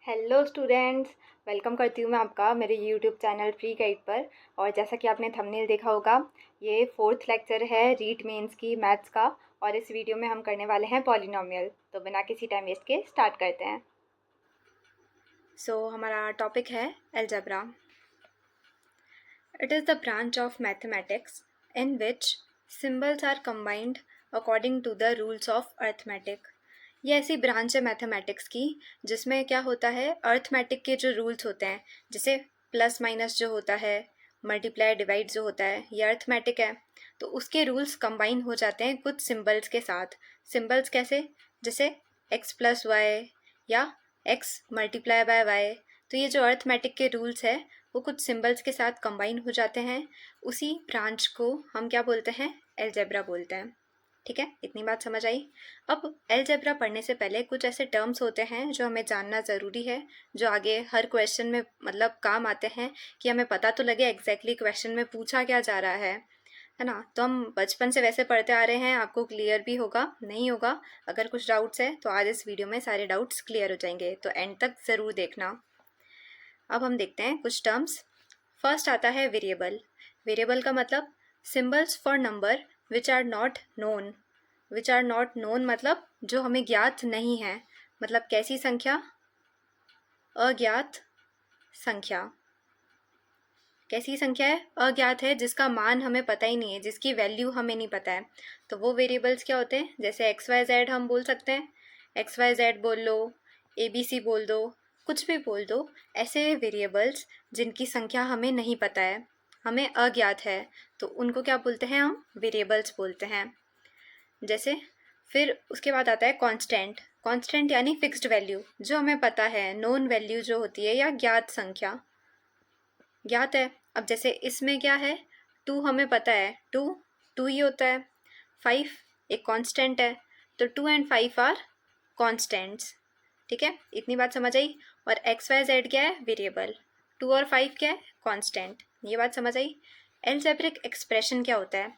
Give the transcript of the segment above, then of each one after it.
Hello students, welcome करती हूँ मैं आपका मेरे यूट्यूब चैनल फ्री गाइड पर। और जैसा कि आपने थंबनेल देखा होगा, ये 4th लेक्चर है रीट मेंस की मैथ्स का। और इस वीडियो में हम करने वाले हैं पॉलिनोमियल। तो बिना किसी टाइम वेस्ट के स्टार्ट करते हैं। हमारा टॉपिक है algebra. It is the branch of mathematics in which symbols are combined according to the rules of arithmetic. ये ऐसी ब्रांच है मैथमेटिक्स की जिसमें क्या होता है, अर्थमेटिक के जो रूल्स होते हैं, जैसे प्लस माइनस जो होता है, मल्टीप्लाई डिवाइड जो होता है, ये अर्थमेटिक है। तो उसके रूल्स कंबाइन हो जाते हैं कुछ सिंबल्स के साथ। सिंबल्स कैसे? जैसे एक्स प्लस वाई या एक्स मल्टीप्लाई बाय वाई। तो ये जो अर्थमेटिक के रूल्स है वो कुछ सिंबल्स के साथ कंबाइन हो जाते हैं। उसी ब्रांच को हम क्या बोलते हैं? अलजेब्रा बोलते हैं। ठीक है, इतनी बात समझ आई। अब अलजेब्रा पढ़ने से पहले कुछ ऐसे टर्म्स होते हैं जो हमें जानना ज़रूरी है, जो आगे हर क्वेश्चन में मतलब काम आते हैं, कि हमें पता तो लगे एग्जैक्टली क्वेश्चन में पूछा क्या जा रहा है ना। तो हम बचपन से वैसे पढ़ते आ रहे हैं, आपको क्लियर भी होगा, नहीं होगा अगर कुछ डाउट्स है तो आज इस वीडियो में सारे डाउट्स क्लियर हो जाएंगे, तो एंड तक ज़रूर देखना। अब हम देखते हैं कुछ टर्म्स। फर्स्ट आता है वेरिएबल। वेरिएबल का मतलब symbols for number which are not known. Which are not known मतलब जो हमें ज्ञात नहीं है। मतलब कैसी संख्या? अज्ञात संख्या। कैसी संख्या है? अज्ञात है, जिसका मान हमें पता ही नहीं है, जिसकी वैल्यू हमें नहीं पता है। तो वो वेरिएबल्स क्या होते हैं? जैसे एक्स वाई जेड हम बोल सकते हैं, एक्स वाई जेड बोल लो, ए बी सी बोल दो, कुछ भी बोल दो। ऐसे वेरिएबल्स जिनकी संख्या हमें नहीं पता है, हमें अज्ञात है, तो उनको क्या बोलते हैं? हम वेरिएबल्स बोलते हैं। जैसे फिर उसके बाद आता है कांस्टेंट। कांस्टेंट यानी फिक्स्ड वैल्यू, जो हमें पता है, नोन वैल्यू जो होती है, या ज्ञात संख्या, ज्ञात है। अब जैसे इसमें क्या है, 2 हमें पता है, 2 2 ही होता है। 5 एक कांस्टेंट है, तो 2 एंड 5 आर कांस्टेंट्स। ठीक है, इतनी बात समझ आई। और एक्स वाई जेड क्या है? वेरिएबल। 2 और 5 क्या है? कांस्टेंट। ये बात समझ आई। अलजेब्रिक एक्सप्रेशन क्या होता है?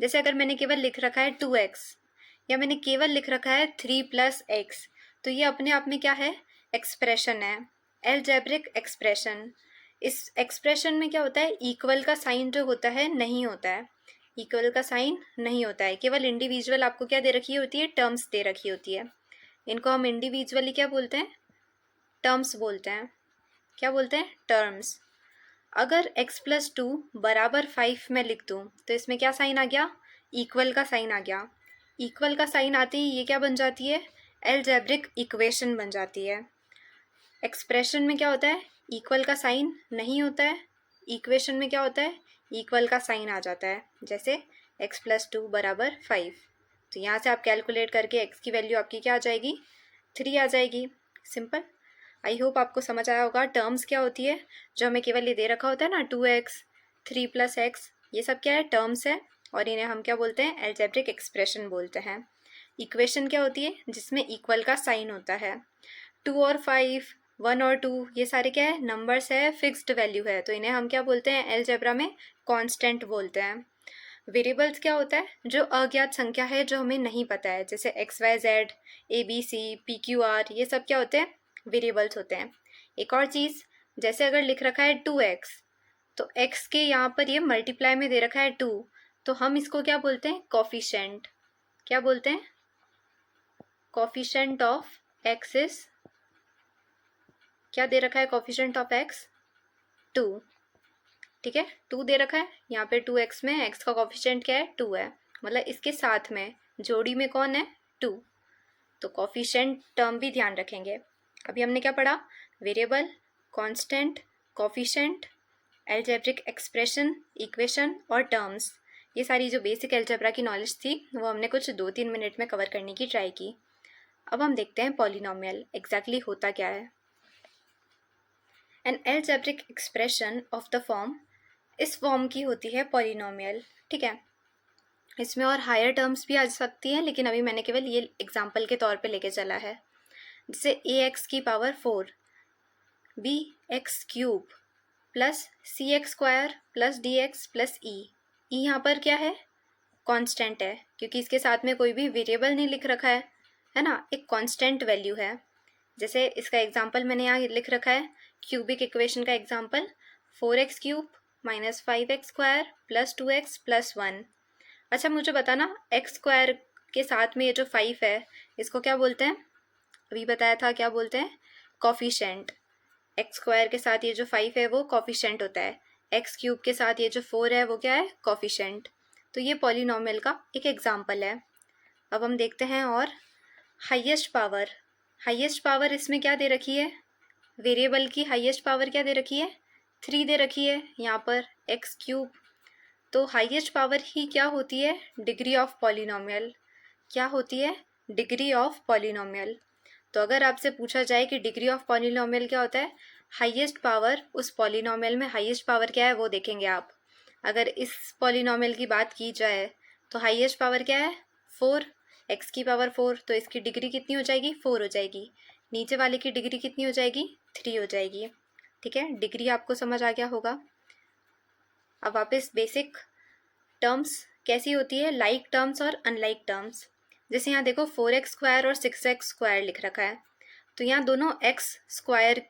जैसे अगर मैंने केवल लिख रखा है 2x, या मैंने केवल लिख रखा है 3+x, तो ये अपने आप में क्या है? एक्सप्रेशन है, अलजेब्रिक एक्सप्रेशन। इस एक्सप्रेशन में क्या होता है? इक्वल का साइन जो होता है नहीं होता है। इक्वल का साइन नहीं होता है, केवल इंडिविजुअल आपको क्या दे रखी होती है? टर्म्स दे रखी होती है। इनको हम इंडिविजुअली क्या बोलते हैं? टर्म्स बोलते हैं। क्या बोलते हैं? टर्म्स। अगर x+2 बराबर 5 में लिख दूँ तो इसमें क्या साइन आ गया? इक्वल का साइन आ गया। इक्वल का साइन आते ही ये क्या बन जाती है? अलजेब्रिक इक्वेशन बन जाती है। एक्सप्रेशन में क्या होता है? इक्वल का साइन नहीं होता है। इक्वेशन में क्या होता है? इक्वल का साइन आ जाता है। जैसे x+2 बराबर 5, तो यहाँ से आप कैलकुलेट करके x की वैल्यू आपकी क्या आ जाएगी? 3 आ जाएगी। सिंपल। आई होप आपको समझ आया होगा टर्म्स क्या होती है। जो हमें केवल ये दे रखा होता है ना, 2x 3+x, ये सब क्या है? टर्म्स है। और इन्हें हम क्या बोलते हैं? अलजेब्रिक एक्सप्रेशन बोलते हैं। इक्वेशन क्या होती है? जिसमें इक्वल का साइन होता है। 2 और 5, 1 और 2, ये सारे क्या है? नंबर्स है, फिक्स्ड वैल्यू है, तो इन्हें हम क्या बोलते हैं? अलजेब्रा में कांस्टेंट बोलते हैं। वेरिएबल्स क्या होता है? जो अज्ञात संख्या है, जो हमें नहीं पता है, जैसे x y z, a b c, p q r, ये सब क्या होते हैं? वेरिएबल्स होते हैं। एक और चीज़, जैसे अगर लिख रखा है 2x, तो x के यहाँ पर ये मल्टीप्लाई में दे रखा है 2, तो हम इसको क्या बोलते हैं? कॉफिशेंट। क्या बोलते हैं? कॉफिशेंट ऑफ x इज, क्या दे रखा है? Coefficient of x 2। ठीक है, 2 दे रखा है यहाँ पे। 2x में x का कॉफिशेंट क्या है? 2 है। मतलब इसके साथ में जोड़ी में कौन है? 2। तो कॉफिशेंट टर्म भी ध्यान रखेंगे। अभी हमने क्या पढ़ा? Variable, constant, coefficient, algebraic expression, equation और टर्म्स। ये सारी जो बेसिक अलजेब्रा की नॉलेज थी वो हमने कुछ 2-3 मिनट में कवर करने की ट्राई की। अब हम देखते हैं पॉलिनोमियल एग्जैक्टली होता क्या है। N algebraic expression of the form, इस फॉर्म की होती है पॉलिनोमियल। ठीक है, इसमें और हायर टर्म्स भी आ सकती हैं, लेकिन अभी मैंने केवल ये एग्जाम्पल के तौर पे लेके चला है। जैसे ax की power 4, bx³ plus cx² plus dx plus e। यहाँ पर क्या है? कांस्टेंट है, क्योंकि इसके साथ में कोई भी वेरिएबल नहीं लिख रखा है ना, एक कांस्टेंट वैल्यू है। जैसे इसका एग्जांपल मैंने यहाँ लिख रखा है, क्यूबिक इक्वेशन का example 4x³ minus 5x² plus 2x plus 1। अच्छा मुझे बताना, x² के साथ में ये जो 5 है इसको क्या बोलते हैं? अभी बताया था, क्या बोलते हैं? कॉफिशेंट। x² के साथ ये जो 5 है वो कॉफिशेंट होता है, x³ के साथ ये जो 4 है वो क्या है? कॉफिशेंट। तो ये पॉलिनॉमियल का एक एग्जांपल है। अब हम देखते हैं और हाईएस्ट पावर। हाईएस्ट पावर इसमें क्या दे रखी है? वेरिएबल की हाईएस्ट पावर क्या दे रखी है? 3 दे रखी है यहाँ पर, x³। तो हाईएस्ट पावर ही क्या होती है? Degree of polynomial. क्या होती है? Degree of polynomial. तो अगर आपसे पूछा जाए कि डिग्री ऑफ पॉलिनॉमियल क्या होता है, हाईएस्ट पावर, उस पॉलिनॉमियल में हाईएस्ट पावर क्या है वो देखेंगे आप। अगर इस पॉलिनॉमियल की बात की जाए तो हाईएस्ट पावर क्या है? 4, x की पावर 4, तो इसकी डिग्री कितनी हो जाएगी? 4 हो जाएगी। नीचे वाले की डिग्री कितनी हो जाएगी? 3 हो जाएगी। ठीक है, डिग्री आपको समझ आ गया होगा। अब वापस बेसिक टर्म्स कैसी होती है, लाइक टर्म्स और अनलाइक टर्म्स। जैसे यहाँ देखो 4x² और 6x² लिख रखा है, तो यहाँ दोनों x²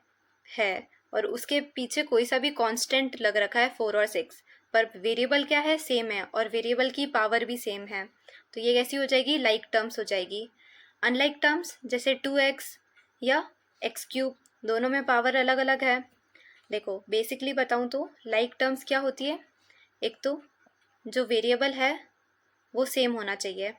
है और उसके पीछे कोई सा भी कांस्टेंट लग रखा है 4 और 6, पर वेरिएबल क्या है? सेम है, और वेरिएबल की पावर भी सेम है। तो ये कैसी हो जाएगी? लाइक टर्म्स हो जाएगी। अनलाइक टर्म्स जैसे 2x या x³, दोनों में पावर अलग अलग है। देखो बेसिकली बताऊँ तो लाइक टर्म्स क्या होती है? एक तो जो वेरिएबल है वो सेम होना चाहिए।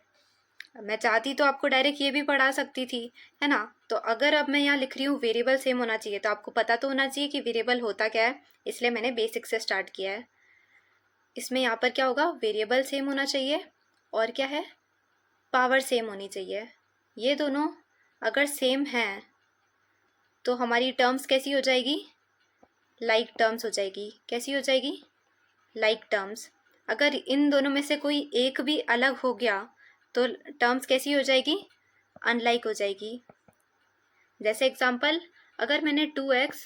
मैं चाहती तो आपको डायरेक्ट ये भी पढ़ा सकती थी, है ना? तो अगर अब मैं यहाँ लिख रही हूँ वेरिएबल सेम होना चाहिए, तो आपको पता तो होना चाहिए कि वेरिएबल होता क्या है, इसलिए मैंने बेसिक से स्टार्ट किया है। इसमें यहाँ पर क्या होगा? वेरिएबल सेम होना चाहिए, और क्या है? पावर सेम होनी चाहिए। ये दोनों अगर सेम हैं तो हमारी टर्म्स कैसी हो जाएगी? लाइक टर्म्स हो जाएगी। कैसी हो जाएगी? Like terms. अगर इन दोनों में से कोई एक भी अलग हो गया तो टर्म्स कैसी हो जाएगी? अनलाइक हो जाएगी। जैसे एग्जांपल, अगर मैंने 2x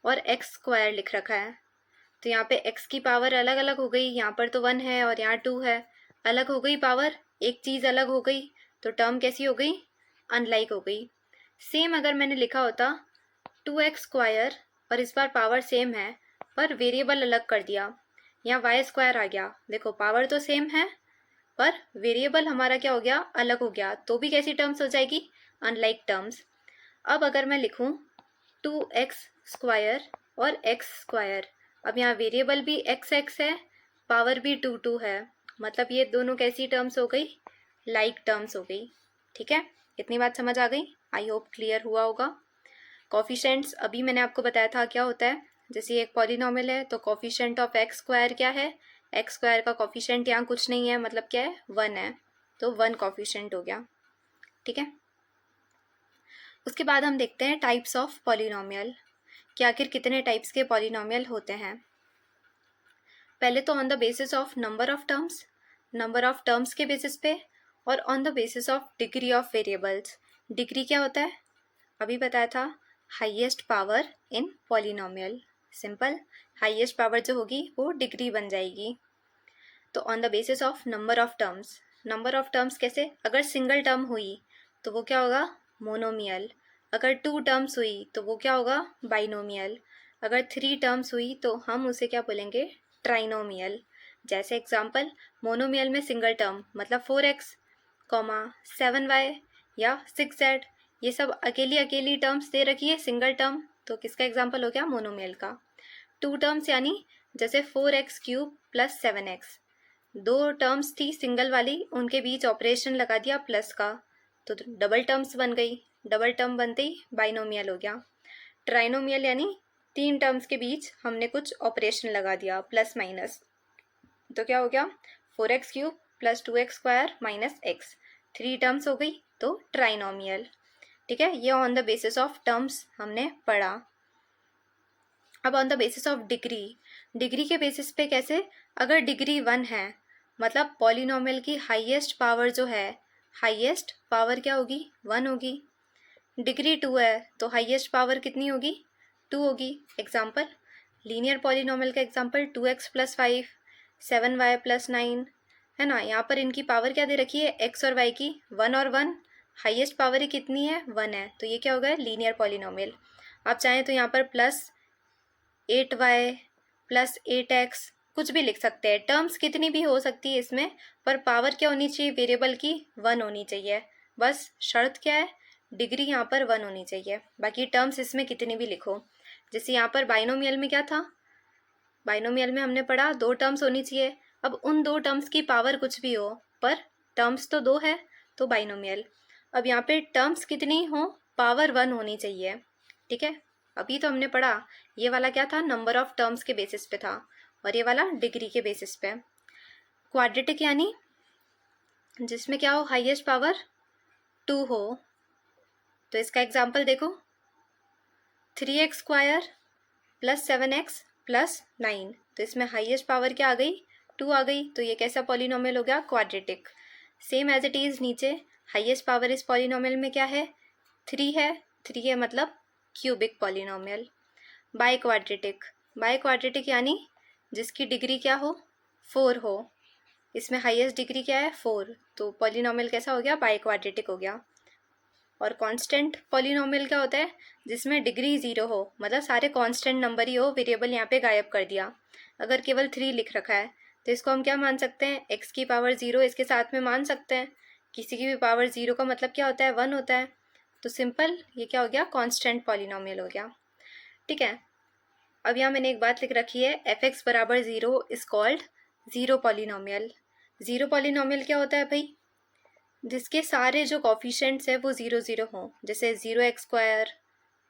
और x² लिख रखा है, तो यहाँ पे x की पावर अलग अलग हो गई, यहाँ पर तो 1 है और यहाँ 2 है, अलग हो गई पावर, एक चीज़ अलग हो गई, तो टर्म कैसी हो गई? अनलाइक हो गई। सेम अगर मैंने लिखा होता 2x² और इस बार पावर सेम है पर वेरिएबल अलग कर दिया, यहाँ y² आ गया, देखो पावर तो सेम है पर वेरिएबल हमारा क्या हो गया? अलग हो गया, तो भी कैसी टर्म्स हो जाएगी? Unlike terms. अब अगर मैं लिखूं 2x² और x², अब यहाँ वेरिएबल भी x है, पावर भी 2 है, मतलब ये दोनों कैसी टर्म्स हो गई? लाइक टर्म्स हो गई। ठीक है, इतनी बात समझ आ गई? आई होप क्लियर हुआ होगा। कॉफिशेंट्स अभी मैंने आपको बताया था क्या होता है। जैसे एक पॉलिनॉमियल है तो कॉफिशेंट ऑफ x² क्या है? x² का कॉफिशेंट यहाँ कुछ नहीं है, मतलब क्या है? 1 है, तो 1 कॉफिशेंट हो गया। ठीक है, उसके बाद हम देखते हैं टाइप्स ऑफ पॉलिनॉमियल, कि आखिर कितने टाइप्स के पॉलिनॉमियल होते हैं। पहले तो on the basis of number of terms, number of terms के बेसिस पे, और on the basis of degree of variables. Degree क्या होता है? अभी बताया था, highest power in polynomial. Simple, highest power जो होगी वो डिग्री बन जाएगी। तो on the basis of number of terms, number of terms कैसे? अगर सिंगल टर्म हुई तो वो क्या होगा? मोनोमियल। अगर 2 टर्म्स हुई तो वो क्या होगा? बाइनोमियल। अगर 3 टर्म्स हुई तो हम उसे क्या बोलेंगे? ट्राइनोमियल। जैसे एग्जांपल, मोनोमियल में सिंगल टर्म मतलब 4x, 7y या 6z, ये सब अकेली अकेली टर्म्स दे रखी है सिंगल टर्म, तो किसका एग्जांपल हो गया? मोनोमियल का। 2 टर्म्स यानी जैसे 4x³ प्लस 7x, 2 टर्म्स थी सिंगल वाली, उनके बीच ऑपरेशन लगा दिया प्लस का, तो डबल टर्म्स बन गई, डबल टर्म बनते ही बाइनोमियल हो गया। ट्राइनोमियल यानी 3 टर्म्स के बीच हमने कुछ ऑपरेशन लगा दिया प्लस माइनस, तो क्या हो गया? 4x³ plus 2x² minus x, 3 terms हो गई, तो ट्राइनोमियल। ठीक है, ये on the basis of terms हमने पढ़ा। अब on the basis of degree, degree के बेसिस पे कैसे? अगर डिग्री 1 है मतलब पॉलिनॉमियल की हाईएस्ट पावर जो है, हाईएस्ट पावर क्या होगी? 1 होगी। डिग्री 2 है तो हाईएस्ट पावर कितनी होगी? 2 होगी। एग्जाम्पल, लीनियर पॉलिनॉमियल का example 2x plus 5, 7y plus 9, है ना? यहाँ पर इनकी पावर क्या दे रखी है? x और y की 1 और 1, हाईएस्ट पावर ही कितनी है, 1 है, तो ये क्या होगा, लीनियर पॉलिनोमियल। आप चाहें तो यहाँ पर +8y +8x कुछ भी लिख सकते हैं, टर्म्स कितनी भी हो सकती है इसमें, पर पावर क्या होनी चाहिए वेरिएबल की, 1 होनी चाहिए। बस शर्त क्या है, डिग्री यहाँ पर 1 होनी चाहिए, बाकी टर्म्स इसमें कितनी भी लिखो। जैसे यहाँ पर बाइनोमियल में क्या था, बाइनोमियल में हमने पढ़ा 2 टर्म्स होनी चाहिए। अब उन 2 टर्म्स की पावर कुछ भी हो, पर टर्म्स तो 2 है, तो बाइनोमियल। अब यहाँ पे टर्म्स कितनी हो, पावर 1 होनी चाहिए, ठीक है। अभी तो हमने पढ़ा ये वाला क्या था, नंबर ऑफ टर्म्स के बेसिस पे था, और ये वाला डिग्री के बेसिस पे। क्वाड्रेटिक यानी जिसमें क्या हो, हाईएस्ट पावर 2 हो। तो इसका एग्जाम्पल देखो, 3x² + 7x + 9, तो इसमें हाईएस्ट पावर क्या आ गई, 2 आ गई, तो ये कैसा पॉलिनोमियल हो गया, quadratic. Same as it is नीचे हाईएस्ट पावर इस पॉलिनोमियल में क्या है, 3 है, 3 है मतलब क्यूबिक पॉलिनोमियल। बाई क्वाड्रेटिक यानी जिसकी डिग्री क्या हो, 4 हो। इसमें हाईएस्ट डिग्री क्या है, 4, तो पॉलिनोमियल कैसा हो गया, बाई क्वाड्रेटिक हो गया। और कांस्टेंट पॉलिनोमियल क्या होता है, जिसमें डिग्री 0 हो, मतलब सारे कांस्टेंट नंबर ही हो, वेरिएबल यहाँ पे गायब कर दिया। अगर केवल 3 लिख रखा है तो इसको हम क्या मान सकते हैं, x की पावर 0 इसके साथ में मान सकते हैं। किसी की भी पावर 0 का मतलब क्या होता है, 1 होता है। तो सिंपल ये क्या हो गया, कांस्टेंट पॉलिनोमियल हो गया, ठीक है। अब यहाँ मैंने एक बात लिख रखी है, f(x = 0) is called zero polynomial. Zero polynomial क्या होता है भाई, जिसके सारे जो कॉफिशेंट्स है वो 0 0 हों, जैसे 0x²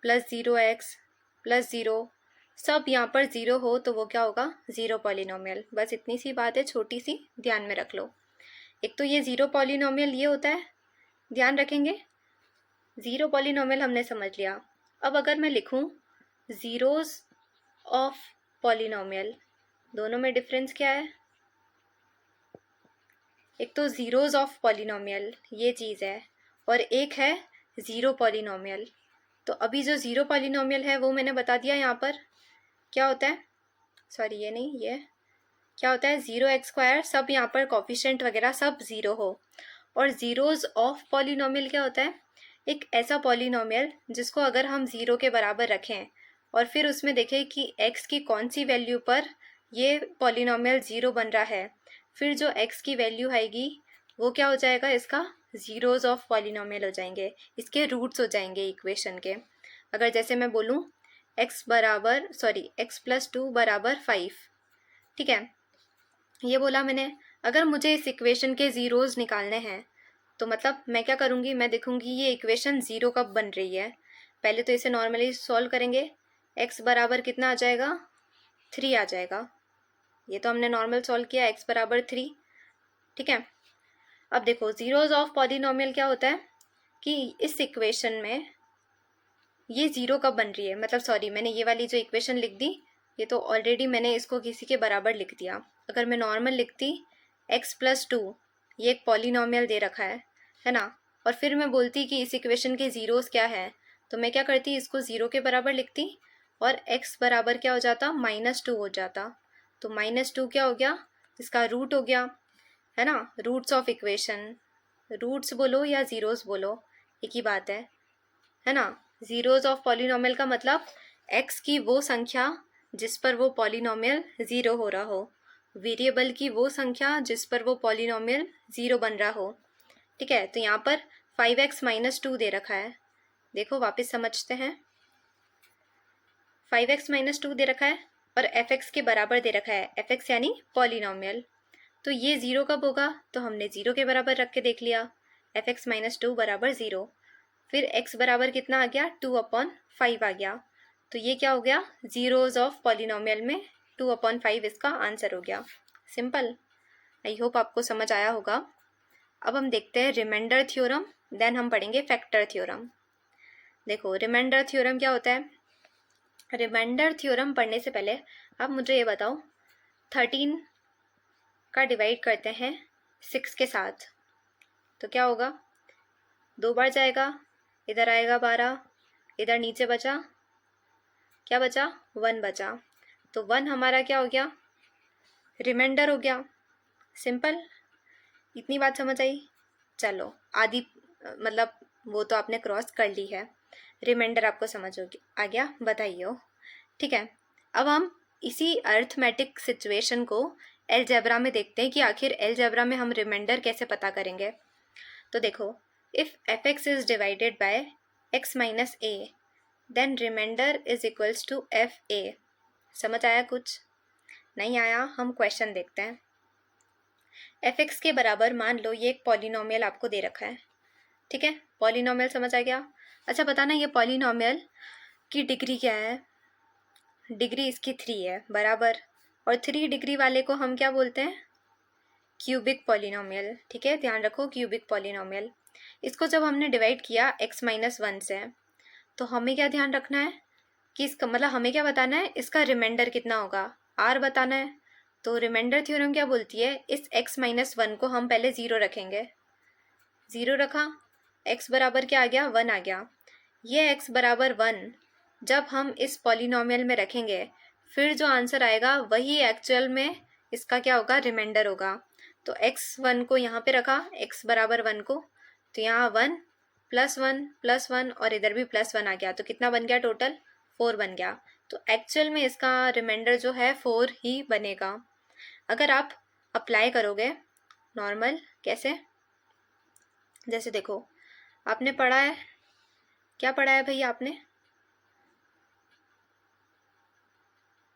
+ 0x + 0 सब यहाँ पर 0 हो, तो वो क्या होगा, ज़ीरो पॉलिनोमियल। बस इतनी सी बात है, छोटी सी, ध्यान में रख लो। एक तो ये ज़ीरो पॉलिनोमियल ये होता है, ध्यान रखेंगे। ज़ीरो पॉलिनोमियल हमने समझ लिया। अब अगर मैं लिखूँ ज़ीरोज़ ऑफ पॉलिनोमियल, दोनों में डिफरेंस क्या है, एक तो ज़ीरोज़ ऑफ पॉलिनोमियल ये चीज़ है, और एक है ज़ीरो पॉलिनोमियल। तो अभी जो ज़ीरो पॉलिनोमियल है वो मैंने बता दिया यहाँ पर क्या होता है, सॉरी ये नहीं, ये क्या होता है, 0x² सब यहाँ पर कॉफिशेंट वगैरह सब 0 हो। और ज़ीरोज़ ऑफ पॉलिनोमियल क्या होता है, एक ऐसा पॉलिनोमियल जिसको अगर हम 0 के बराबर रखें और फिर उसमें देखें कि x की कौन सी वैल्यू पर ये पॉलिनोमियल 0 बन रहा है, फिर जो x की वैल्यू आएगी वो क्या हो जाएगा, इसका ज़ीरोज़ ऑफ पॉलिनोमियल हो जाएंगे, इसके रूट्स हो जाएंगे इक्वेशन के। अगर जैसे मैं बोलूँ x + 2 = 5, ठीक है, ये बोला मैंने। अगर मुझे इस इक्वेशन के ज़ीरोज़ निकालने हैं तो मतलब मैं क्या करूँगी, मैं देखूँगी ये इक्वेशन 0 कब बन रही है। पहले तो इसे नॉर्मली सॉल्व करेंगे, x बराबर कितना आ जाएगा, 3 आ जाएगा। ये तो हमने नॉर्मल सॉल्व किया, x = 3, ठीक है। अब देखो ज़ीरोज़ ऑफ पॉलिनोमियल क्या होता है कि इस इक्वेशन में ये 0 कब बन रही है, मतलब सॉरी मैंने ये वाली जो इक्वेशन लिख दी, ये तो ऑलरेडी मैंने इसको किसी के बराबर लिख दिया। अगर मैं नॉर्मल लिखती x + 2, ये एक पॉलिनोमियल दे रखा है ना, और फिर मैं बोलती कि इस इक्वेशन के ज़ीरोज़ क्या है, तो मैं क्या करती, इसको 0 के बराबर लिखती और x बराबर क्या हो जाता, -2 हो जाता। तो -2 क्या हो गया, इसका रूट हो गया, है ना। रूट्स ऑफ इक्वेशन, रूट्स बोलो या ज़ीरोज़ बोलो एक ही बात है ना। ज़ीरोज़ ऑफ पॉलिनोमियल का मतलब x की वो संख्या जिस पर वो पॉलिनोमियल 0 हो रहा हो, वेरिएबल की वो संख्या जिस पर वो पॉलिनोमियल 0 बन रहा हो, ठीक है। तो यहाँ पर 5x - 2 दे रखा है, देखो वापस समझते हैं। 5x - 2 दे रखा है और fx के बराबर दे रखा है, fx यानी पॉलिनोमियल। तो ये 0 कब होगा, तो हमने 0 के बराबर रख के देख लिया, fx - 2 = 0। फिर x बराबर कितना आ गया, 2/5 आ गया। तो ये क्या हो गया, ज़ीरोज़ ऑफ पॉलिनोमियल में 2/5 इसका आंसर हो गया। सिंपल, आई होप आपको समझ आया होगा। अब हम देखते हैं रिमाइंडर थ्योरम, देन हम पढ़ेंगे फैक्टर थ्योरम। देखो रिमाइंडर थ्योरम क्या होता है, रिमाइंडर थ्योरम पढ़ने से पहले आप मुझे ये बताओ, 13 का डिवाइड करते हैं 6 के साथ तो क्या होगा, 2 बार जाएगा, इधर आएगा 12, इधर नीचे बचा क्या बचा, 1 बचा। तो 1 हमारा क्या हो गया, रिमाइंडर हो गया। सिंपल, इतनी बात समझ आई। चलो आधी मतलब वो तो आपने क्रॉस कर ली है, रिमाइंडर आपको समझ आ गया, बताइए हो। ठीक है, अब हम इसी अर्थमेटिक सिचुएशन को अलजेब्रा में देखते हैं कि आखिर अलजेब्रा में हम रिमाइंडर कैसे पता करेंगे। तो देखो, if f x is divided by x minus a then remainder is equals to f a. समझ आया? कुछ नहीं आया? हम क्वेश्चन देखते हैं। एफ एक्स के बराबर मान लो ये एक पॉलिनोमियल आपको दे रखा है। ठीक है, पॉलिनोमियल समझ आ गया। अच्छा बताना, ये पॉलिनोमियल की डिग्री क्या है? डिग्री इसकी 3 है, बराबर। और 3 डिग्री वाले को हम क्या बोलते हैं? Cubic polynomial. ठीक है, ध्यान रखो, क्यूबिक पॉलिनोमियल। इसको जब हमने डिवाइड किया x माइनस 1 से, तो हमें क्या ध्यान रखना है कि इसका मतलब हमें क्या बताना है, इसका रिमाइंडर कितना होगा, r बताना है। तो रिमाइंडर थ्योरम क्या बोलती है, इस x माइनस 1 को हम पहले 0 रखेंगे। 0 रखा, x बराबर क्या आ गया, 1 आ गया। ये x बराबर 1 जब हम इस पॉलिनोमियल में रखेंगे, फिर जो आंसर आएगा वही एक्चुअल में इसका क्या होगा, रिमाइंडर होगा। तो x1 को यहाँ पे रखा, x बराबर 1 को, तो यहाँ 1 प्लस 1 प्लस 1 और इधर भी प्लस 1 आ गया। तो कितना बन गया टोटल, 4 बन गया। तो एक्चुअल में इसका रिमाइंडर जो है 4 ही बनेगा। अगर आप अप्लाई करोगे नॉर्मल, कैसे, जैसे देखो आपने पढ़ा है, क्या पढ़ा है भैया आपने,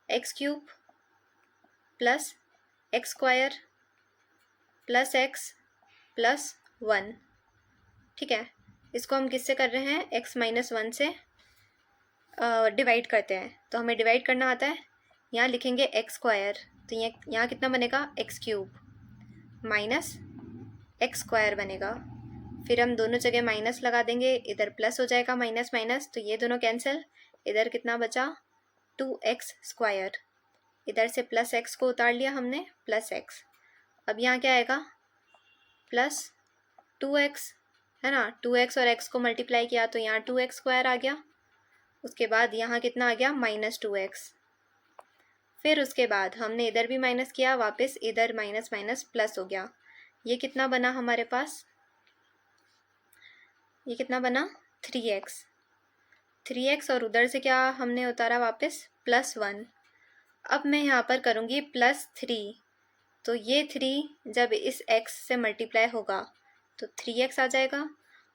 x cube plus x square plus x plus 1। ठीक है, इसको हम किससे कर रहे हैं, x माइनस 1 से डिवाइड करते हैं। तो हमें डिवाइड करना आता है, यहाँ लिखेंगे एक्स स्क्वायर, तो यहाँ कितना बनेगा, x cube minus x square बनेगा। फिर हम दोनों जगह माइनस लगा देंगे, इधर प्लस हो जाएगा, माइनस माइनस, तो ये दोनों कैंसिल। इधर कितना बचा, 2x स्क्वायर। इधर से प्लस x को उतार लिया हमने, प्लस x। अब यहाँ क्या आएगा, प्लस 2x, है ना। 2x और x को मल्टीप्लाई किया तो यहाँ 2x स्क्वायर आ गया। उसके बाद यहाँ कितना आ गया, माइनस 2x। फिर उसके बाद हमने इधर भी माइनस किया, वापस इधर माइनस माइनस प्लस हो गया। ये कितना बना हमारे पास, ये कितना बना, 3x। 3x और उधर से क्या हमने उतारा वापस, प्लस 1। अब मैं यहाँ पर करूँगी प्लस 3, तो ये 3 जब इस x से मल्टीप्लाई होगा तो 3x आ जाएगा।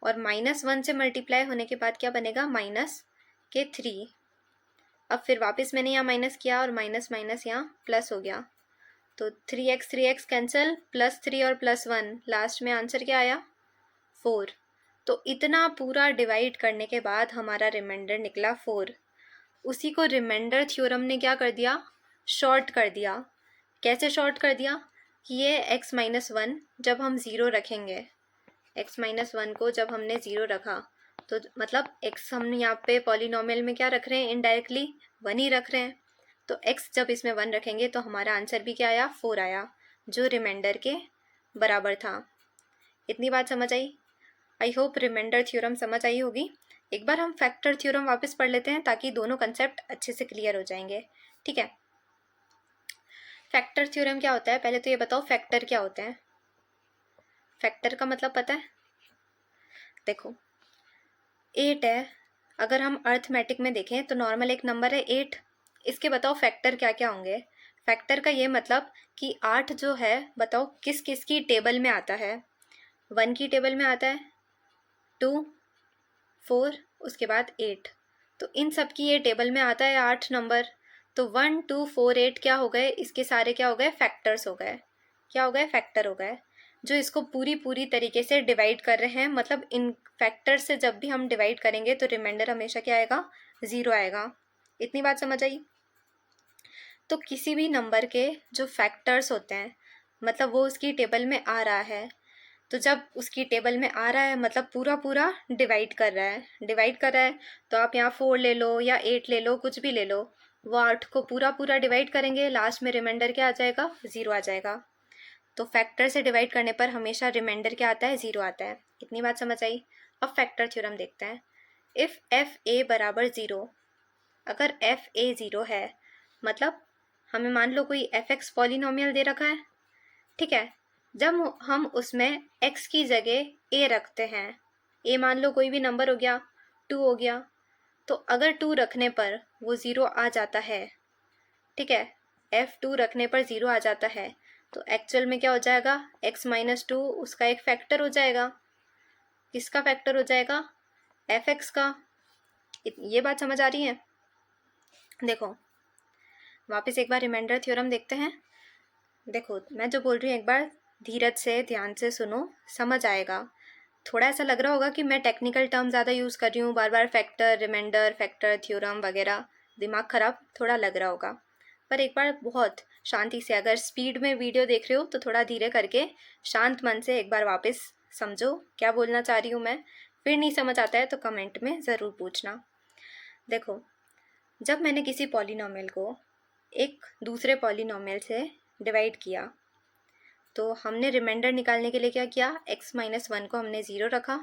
और माइनस 1 से मल्टीप्लाई होने के बाद क्या बनेगा, माइनस के 3। अब फिर वापस मैंने यहाँ माइनस किया और माइनस माइनस यहाँ प्लस हो गया। तो 3x कैंसिल, प्लस 3 और प्लस 1, लास्ट में आंसर क्या आया, 4। तो इतना पूरा डिवाइड करने के बाद हमारा रिमाइंडर निकला 4। उसी को रिमाइंडर थ्योरम ने क्या कर दिया, शॉर्ट कर दिया। कैसे शॉर्ट कर दिया कि ये x माइनस 1 जब हम 0 रखेंगे, x माइनस 1 को जब हमने 0 रखा तो मतलब x हम यहाँ पे पॉलिनोमियल में क्या रख रहे हैं, इनडायरेक्टली 1 ही रख रहे हैं। तो x जब इसमें 1 रखेंगे तो हमारा आंसर भी क्या आया, 4 आया, जो रिमाइंडर के बराबर था। इतनी बात समझ आई? आई होप रिमाइंडर थ्योरम समझ आई होगी। एक बार हम फैक्टर थ्योरम वापस पढ़ लेते हैं ताकि दोनों कंसेप्ट अच्छे से क्लियर हो जाएंगे। ठीक है, फैक्टर थ्योरम क्या होता है, पहले तो ये बताओ फैक्टर क्या होते हैं। फैक्टर का मतलब पता है, देखो 8 है, अगर हम अर्थमेटिक में देखें तो नॉर्मल एक नंबर है 8। इसके बताओ फैक्टर क्या क्या होंगे। फैक्टर का ये मतलब कि 8 जो है बताओ किस किस की टेबल में आता है। 1 की टेबल में आता है, 2, 4, उसके बाद 8। तो इन सब की ये टेबल में आता है 8 नंबर। तो 1, 2, 4, 8 क्या हो गए, इसके सारे क्या हो गए, फैक्टर्स हो गए। क्या हो गए, फैक्टर हो गए, जो इसको पूरी तरीके से डिवाइड कर रहे हैं। मतलब इन फैक्टर से जब भी हम डिवाइड करेंगे तो रिमाइंडर हमेशा क्या आएगा, 0 आएगा। इतनी बात समझ आई? तो किसी भी नंबर के जो फैक्टर्स होते हैं, मतलब वो उसकी टेबल में आ रहा है, तो जब उसकी टेबल में आ रहा है मतलब पूरा डिवाइड कर रहा है, तो आप यहाँ 4 ले लो या 8 ले लो, कुछ भी ले लो, वो 8 को पूरा डिवाइड करेंगे, लास्ट में रिमाइंडर क्या आ जाएगा, 0 आ जाएगा। तो फैक्टर से डिवाइड करने पर हमेशा रिमाइंडर क्या आता है, 0 आता है। इतनी बात समझ आई? अब फैक्टर थ्योरम देखते हैं। इफ़ एफ ए बराबर 0, अगर एफ ए 0 है मतलब हमें मान लो कोई एफ एक्स पॉलिनोमियल दे रखा है। ठीक है, जब हम उसमें x की जगह a रखते हैं ए मान लो कोई भी नंबर हो गया, 2 हो गया, तो अगर 2 रखने पर वो 0 आ जाता है, ठीक है, F2 रखने पर 0 आ जाता है, तो एक्चुअल में क्या हो जाएगा, x माइनस 2 उसका एक फैक्टर हो जाएगा। किसका फैक्टर हो जाएगा, fx का। ये बात समझ आ रही है? देखो वापस एक बार रिमाइंडर थ्योरम देखते हैं। देखो मैं जो बोल रही हूँ एक बार धीरज से ध्यान से सुनो, समझ आएगा। थोड़ा ऐसा लग रहा होगा कि मैं टेक्निकल टर्म ज़्यादा यूज़ कर रही हूँ, बार बार फैक्टर, रिमाइंडर, फैक्टर, थ्योरम वगैरह, दिमाग ख़राब थोड़ा लग रहा होगा। पर एक बार बहुत शांति से, अगर स्पीड में वीडियो देख रहे हो तो थोड़ा धीरे करके शांत मन से एक बार वापस समझो क्या बोलना चाह रही हूँ मैं। फिर नहीं समझ आता है तो कमेंट में ज़रूर पूछना। देखो जब मैंने किसी पॉलिनोमियल को एक दूसरे पॉलिनोमियल से डिवाइड किया तो हमने रिमाइंडर निकालने के लिए क्या किया, x माइनस 1 को हमने 0 रखा,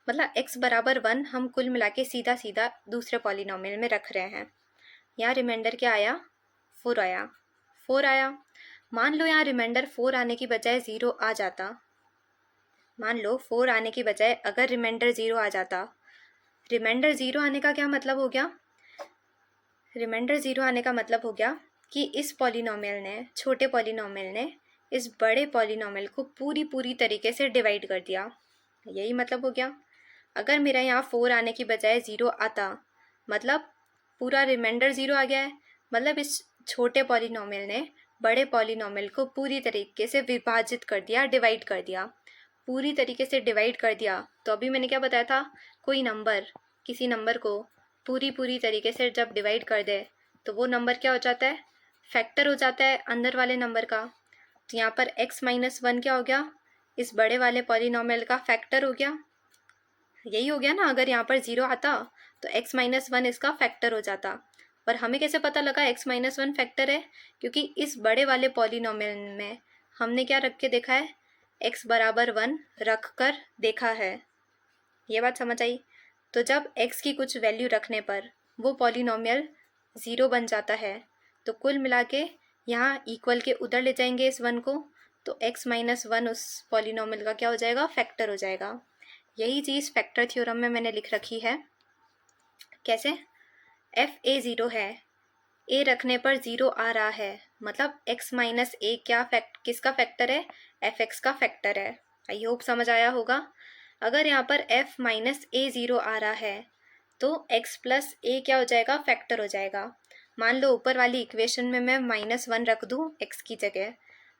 मतलब x बराबर 1 हम कुल मिला के सीधा सीधा दूसरे पॉलिनोमियल में रख रहे हैं। यहाँ रिमाइंडर क्या आया, 4 आया, 4 आया। मान लो यहाँ रिमाइंडर 4 आने की बजाय 0 आ जाता, मान लो 4 आने की बजाय अगर रिमाइंडर 0 आ जाता, रिमाइंडर 0 आने का क्या मतलब हो गया, रिमाइंडर 0 आने का मतलब हो गया कि इस पॉलिनोमियल ने, छोटे पॉलिनोमियल ने इस बड़े पॉलिनोमियल को पूरी तरीके से डिवाइड कर दिया। यही मतलब हो गया। अगर मेरा यहाँ 4 आने की बजाय 0 आता, मतलब पूरा रिमाइंडर 0 आ गया है, मतलब इस छोटे पॉलिनोमियल ने बड़े पॉलिनोमियल को पूरी तरीके से विभाजित कर दिया, डिवाइड कर दिया, पूरी तरीके से डिवाइड कर दिया। तो अभी मैंने क्या बताया था, कोई नंबर किसी नंबर को पूरी तरीके से जब डिवाइड कर दे तो वो नंबर क्या हो जाता है, फैक्टर हो जाता है अंदर वाले नंबर का। तो यहाँ पर x माइनस 1 क्या हो गया, इस बड़े वाले पॉलिनोमियल का फैक्टर हो गया। यही हो गया ना, अगर यहाँ पर 0 आता तो x माइनस 1 इसका फैक्टर हो जाता। पर हमें कैसे पता लगा x माइनस 1 फैक्टर है, क्योंकि इस बड़े वाले पॉलिनोमियल में हमने क्या रख के देखा है, x बराबर 1 रख कर देखा है। ये बात समझ आई? तो जब x की कुछ वैल्यू रखने पर वो पॉलिनोमियल 0 बन जाता है, तो कुल मिला के यहाँ इक्वल के उधर ले जाएंगे इस 1 को, तो x माइनस 1 उस पॉलिनोमियल का क्या हो जाएगा, फैक्टर हो जाएगा। यही चीज़ फैक्टर थ्योरम में मैंने लिख रखी है। कैसे, f(a) 0 है, a रखने पर 0 आ रहा है, मतलब x माइनस a क्या किसका फैक्टर है, fx का फैक्टर है। आई होप समझ आया होगा। अगर यहाँ पर f माइनस a 0 आ रहा है तो x प्लस a क्या हो जाएगा, फैक्टर हो जाएगा। मान लो ऊपर वाली इक्वेशन में मैं -1 रख दूँ x की जगह,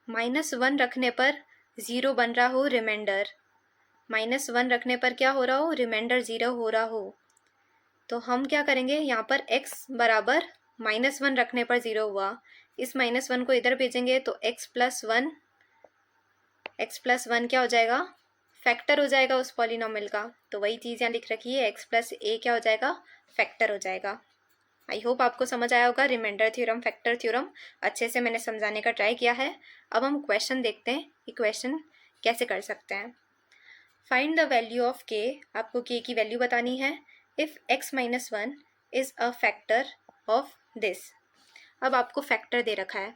-1 रखने पर 0 बन रहा हो रिमाइंडर, -1 रखने पर क्या हो रहा हो, रिमाइंडर 0 हो रहा हो, तो हम क्या करेंगे, यहाँ पर x बराबर -1 रखने पर 0 हुआ, इस -1 को इधर भेजेंगे तो x प्लस वन क्या हो जाएगा, फैक्टर हो जाएगा उस पॉलिनोमियल का। तो वही चीज़ यहाँ लिख रखी है, x प्लस a क्या हो जाएगा, फैक्टर हो जाएगा। आई होप आपको समझ आया होगा। रिमाइंडर थ्योरम, फैक्टर थ्योरम अच्छे से मैंने समझाने का ट्राई किया है। अब हम क्वेश्चन देखते हैं कि क्वेश्चन कैसे कर सकते हैं। Find the value of k, आपको k की वैल्यू बतानी है, if x minus 1 is a factor of this. अब आपको फैक्टर दे रखा है,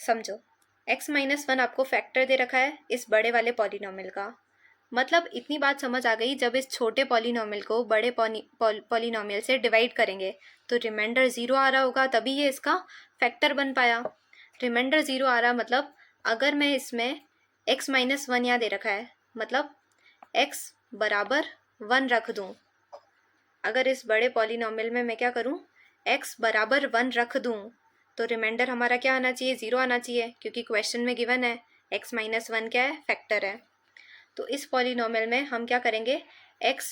समझो x माइनस 1 आपको फैक्टर दे रखा है इस बड़े वाले पॉलिनोमियल का। मतलब इतनी बात समझ आ गई, जब इस छोटे पॉलिनोमियल को बड़े पॉलिनोमियल से डिवाइड करेंगे तो रिमाइंडर 0 आ रहा होगा, तभी ये इसका फैक्टर बन पाया। रिमाइंडर 0 आ रहा मतलब अगर मैं इसमें x माइनस 1 यहाँ दे रखा है, मतलब x बराबर 1 रख दूँ, अगर इस बड़े पॉलिनोमियल में मैं क्या करूँ, x बराबर 1 रख दूँ, तो रिमाइंडर हमारा क्या आना चाहिए, 0 आना चाहिए, क्योंकि क्वेश्चन में गिवन है x माइनस 1 क्या है, फैक्टर है। तो इस पॉलिनोमियल में हम क्या करेंगे, x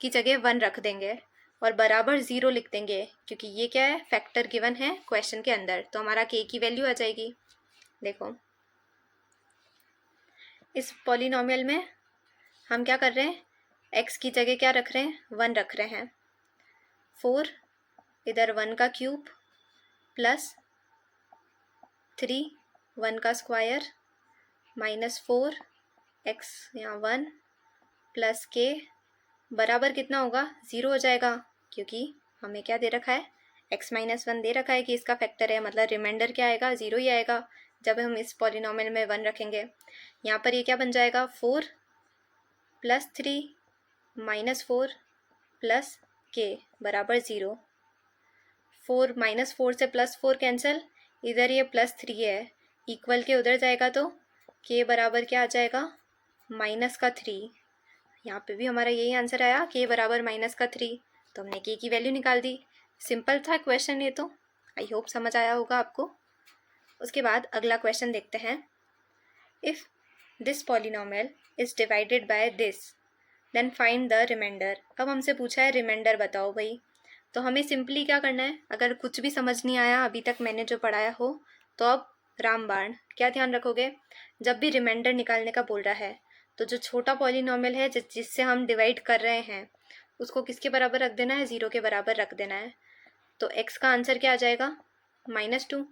की जगह 1 रख देंगे और बराबर 0 लिख देंगे, क्योंकि ये क्या है, फैक्टर गिवन है क्वेश्चन के अंदर, तो हमारा k की वैल्यू आ जाएगी। देखो इस पॉलिनोमियल में हम क्या कर रहे हैं, x की जगह क्या रख रहे हैं, 1 रख रहे हैं। 4 इधर 1 का क्यूब प्लस 3 1 का स्क्वायर -4 x यहाँ 1 प्लस k बराबर कितना होगा, 0 हो जाएगा, क्योंकि हमें क्या दे रखा है, x माइनस 1 दे रखा है कि इसका फैक्टर है, मतलब रिमाइंडर क्या आएगा, 0 ही आएगा जब हम इस पॉलिनोमियल में 1 रखेंगे। यहाँ पर ये क्या बन जाएगा, 4 प्लस 3 -4 प्लस के बराबर 0। 4 -4 से +4 कैंसिल, इधर ये +3 है, इक्वल के उधर जाएगा तो के बराबर क्या आ जाएगा, -3। यहाँ पे भी हमारा यही आंसर आया, के बराबर -3। तो हमने के की वैल्यू निकाल दी। सिंपल था क्वेश्चन ये तो, आई होप समझ आया होगा आपको। उसके बाद अगला क्वेश्चन देखते हैं। If this polynomial is divided by this then find the remainder. अब हमसे पूछा है रिमाइंडर बताओ भाई, तो हमें सिंपली क्या करना है, अगर कुछ भी समझ नहीं आया अभी तक मैंने जो पढ़ाया हो तो अब रामबाण क्या ध्यान रखोगे, जब भी रिमाइंडर निकालने का बोल रहा है तो जो छोटा पॉलिनोमियल है जिससे हम डिवाइड कर रहे हैं उसको किसके बराबर रख देना है, 0 के बराबर रख देना है। तो x का आंसर क्या आ जाएगा, -2।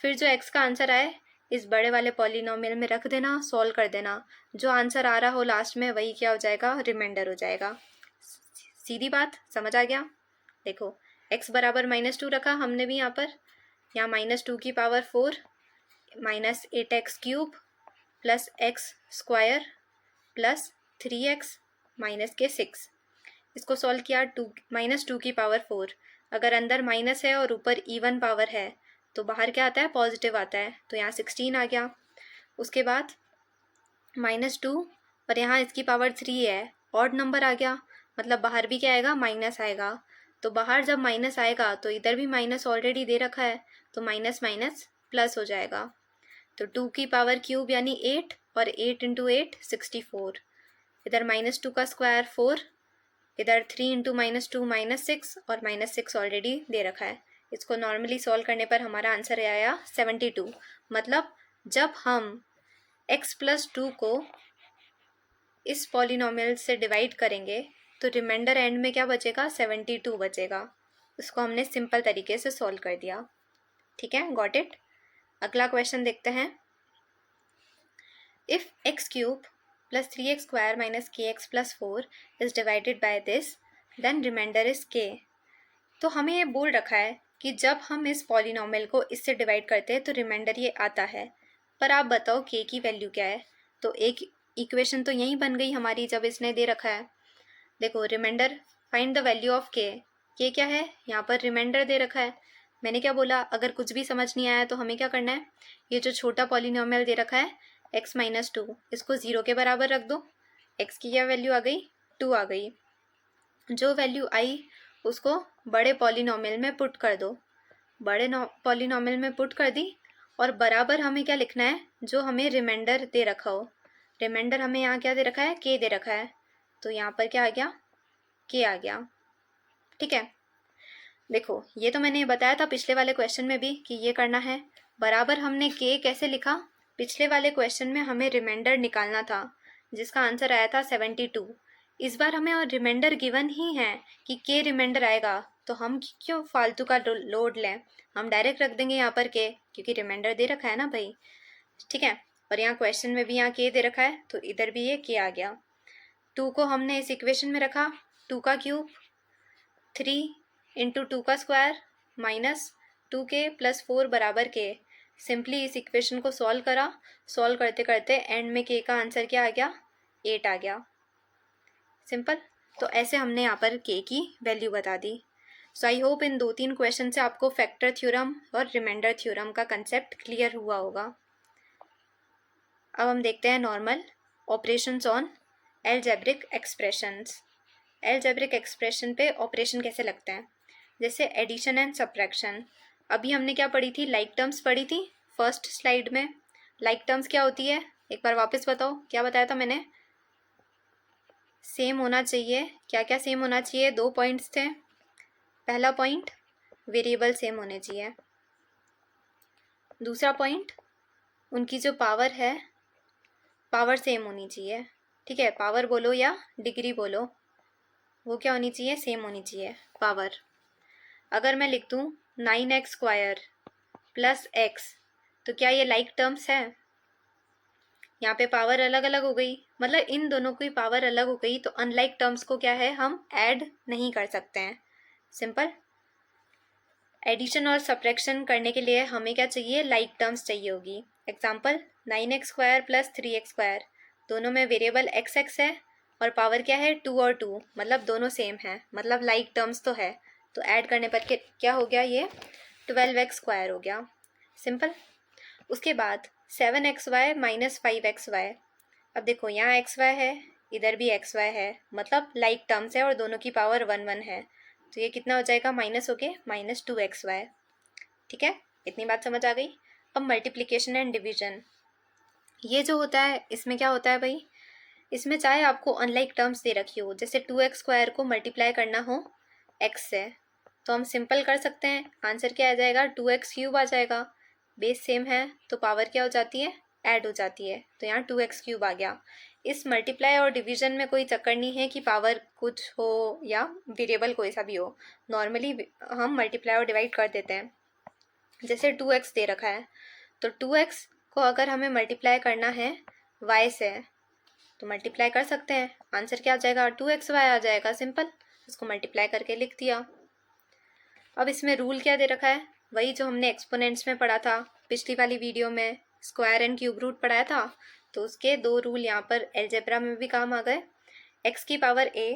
फिर जो x का आंसर आए इस बड़े वाले पॉलिनोमियल में रख देना, सॉल्व कर देना, जो आंसर आ रहा हो लास्ट में वही क्या हो जाएगा, रिमाइंडर हो जाएगा। सीधी बात, समझ आ गया। देखो x बराबर -2 रखा हमने भी यहाँ पर, यहाँ -2 की power 4 -8x³ plus x² plus 3x के 6। इसको सॉल्व किया, -2 की पावर 4, अगर अंदर माइनस है और ऊपर इवन पावर है तो बाहर क्या आता है, पॉजिटिव आता है, तो यहाँ 16 आ गया। उसके बाद -2 और यहाँ इसकी पावर 3 है, ऑड नंबर आ गया, मतलब बाहर भी क्या आएगा, माइनस आएगा। तो बाहर जब माइनस आएगा तो इधर भी माइनस ऑलरेडी दे रखा है, तो माइनस माइनस प्लस हो जाएगा। तो 2 की पावर क्यूब यानी 8, और 8 × 8 64, इधर -2 का स्क्वायर 4, इधर 3 × -2 -6, और -6 ऑलरेडी दे रखा है। इसको नॉर्मली सॉल्व करने पर हमारा आंसर आया 72। मतलब जब हम x + 2 को इस पॉलिनोमियल से डिवाइड करेंगे तो रिमाइंडर एंड में क्या बचेगा, 72 बचेगा। इसको हमने सिंपल तरीके से सॉल्व कर दिया। ठीक है, गॉट इट। अगला क्वेश्चन देखते हैं। If x³ + 3x² - kx + 4 is divided by this then remainder is k। तो हमें ये बोल रखा है कि जब हम इस पॉलिनोमियल को इससे डिवाइड करते हैं तो रिमाइंडर ये आता है, पर आप बताओ k की वैल्यू क्या है। तो एक इक्वेशन तो यहीं बन गई हमारी जब इसने दे रखा है। देखो remainder, find the value of k। k क्या है, यहाँ पर रिमाइंडर दे रखा है। मैंने क्या बोला, अगर कुछ भी समझ नहीं आया तो हमें क्या करना है, ये जो छोटा पॉलिनोमियल दे रखा है x - 2, इसको 0 के बराबर रख दो। x की क्या वैल्यू आ गई, 2 आ गई। जो वैल्यू आई उसको बड़े पॉलिनोमियल में पुट कर दो। बड़े पॉलिनोमियल में पुट कर दी, और बराबर हमें क्या लिखना है, जो हमें रिमाइंडर दे रखा हो। रिमाइंडर हमें यहाँ क्या दे रखा है, k दे रखा है, तो यहाँ पर क्या आ गया, k आ गया। ठीक है, देखो ये तो मैंने बताया था पिछले वाले क्वेश्चन में भी कि ये करना है। बराबर हमने k कैसे लिखा, पिछले वाले क्वेश्चन में हमें रिमाइंडर निकालना था जिसका आंसर आया था 72। इस बार हमें और रिमाइंडर गिवन ही है कि k रिमाइंडर आएगा, तो हम क्यों फालतू का लोड लें, हम डायरेक्ट रख देंगे यहाँ पर k, क्योंकि रिमाइंडर दे रखा है ना भाई। ठीक है, और यहाँ क्वेश्चन में भी यहाँ k दे रखा है तो इधर भी ये k आ गया। 2 को हमने इस इक्वेशन में रखा, 2 का क्यूब 3 × 2 का स्क्वायर -2k + 4 बराबर k। सिंपली इस इक्वेशन को सॉल्व करा, सॉल्व करते करते एंड में k का आंसर क्या आ गया, 8 आ गया। सिंपल। तो ऐसे हमने यहाँ पर k की वैल्यू बता दी। सो आई होप इन 2-3 क्वेश्चन से आपको फैक्टर थ्योरम और रिमाइंडर थ्योरम का कंसेप्ट क्लियर हुआ होगा। अब हम देखते हैं normal operations on algebraic expressions. Algebraic expression पे ऑपरेशन कैसे लगते हैं, जैसे एडिशन एंड सब्ट्रैक्शन। अभी हमने क्या पढ़ी थी, लाइक टर्म्स पढ़ी थी फर्स्ट स्लाइड में। लाइक टर्म्स क्या होती है, एक बार वापस बताओ, क्या बताया था मैंने, सेम होना चाहिए। क्या क्या सेम होना चाहिए, 2 पॉइंट्स थे। पहला पॉइंट, वेरिएबल सेम होने चाहिए। दूसरा पॉइंट, उनकी जो पावर है पावर सेम होनी चाहिए। ठीक है, पावर बोलो या डिग्री बोलो, वो क्या होनी चाहिए, सेम होनी चाहिए पावर। अगर मैं लिख दूँ 9x² + x, तो क्या ये लाइक टर्म्स है, यहाँ पे पावर अलग अलग हो गई, मतलब इन दोनों की पावर अलग हो गई, तो अनलाइक टर्म्स को क्या है, हम ऐड नहीं कर सकते हैं। सिंपल। एडिशन और सब्ट्रैक्शन करने के लिए हमें क्या चाहिए, लाइक टर्म्स चाहिए होगी। एग्जाम्पल 9x² + 3x², दोनों में वेरिएबल x है और पावर क्या है 2 और 2, मतलब दोनों सेम है, मतलब लाइक टर्म्स तो है। तो ऐड करने पर क्या हो गया, ये 12x² हो गया, सिंपल। उसके बाद 7xy माइनस 5xy। अब देखो यहाँ xy है, इधर भी xy है, मतलब लाइक टर्म्स है और दोनों की पावर 1 1 है। तो ये कितना हो जाएगा, माइनस हो के -2xy। ठीक है, इतनी बात समझ आ गई। अब मल्टीप्लिकेशन एंड डिवीजन, ये जो होता है इसमें क्या होता है भाई, इसमें चाहे आपको अनलाइक टर्म्स दे रखी हो, जैसे 2x² को मल्टीप्लाई करना हो x से, तो हम सिंपल कर सकते हैं। आंसर क्या आ जाएगा, 2x³ आ जाएगा। बेस सेम है तो पावर क्या हो जाती है, ऐड हो जाती है, तो यहाँ 2x³ आ गया। इस मल्टीप्लाई और डिवीजन में कोई चक्कर नहीं है कि पावर कुछ हो या वेरिएबल कोई सा भी हो, नॉर्मली हम मल्टीप्लाई और डिवाइड कर देते हैं। जैसे 2x दे रखा है, तो 2x को अगर हमें मल्टीप्लाई करना है y से, तो मल्टीप्लाई कर सकते हैं। आंसर क्या आ जाएगा, 2xy आ जाएगा, सिंपल। इसको मल्टीप्लाई करके लिख दिया। अब इसमें रूल क्या दे रखा है, वही जो हमने एक्सपोनेंट्स में पढ़ा था पिछली वाली वीडियो में, स्क्वायर एंड क्यूब रूट पढ़ाया था, तो उसके 2 रूल यहाँ पर एलजेब्रा में भी काम आ गए। x की पावर a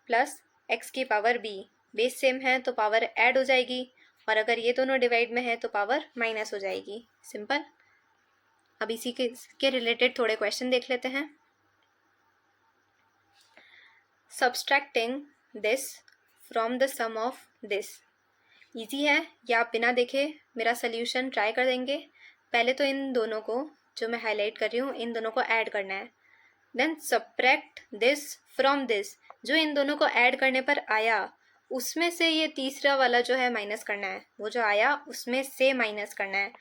प्लस x की पावर b, बेस सेम है तो पावर ऐड हो जाएगी, और अगर ये दोनों डिवाइड में है तो पावर माइनस हो जाएगी, सिंपल। अब इसी के रिलेटेड थोड़े क्वेश्चन देख लेते हैं। Subtracting this from the sum of this, easy है, या आप बिना देखे मेरा सोल्यूशन ट्राई कर देंगे। पहले तो इन दोनों को जो मैं हाईलाइट कर रही हूँ, इन दोनों को ऐड करना है। Then subtract this from this, जो इन दोनों को ऐड करने पर आया उसमें से ये तीसरा वाला जो है माइनस करना है, वो जो आया उसमें से माइनस करना है।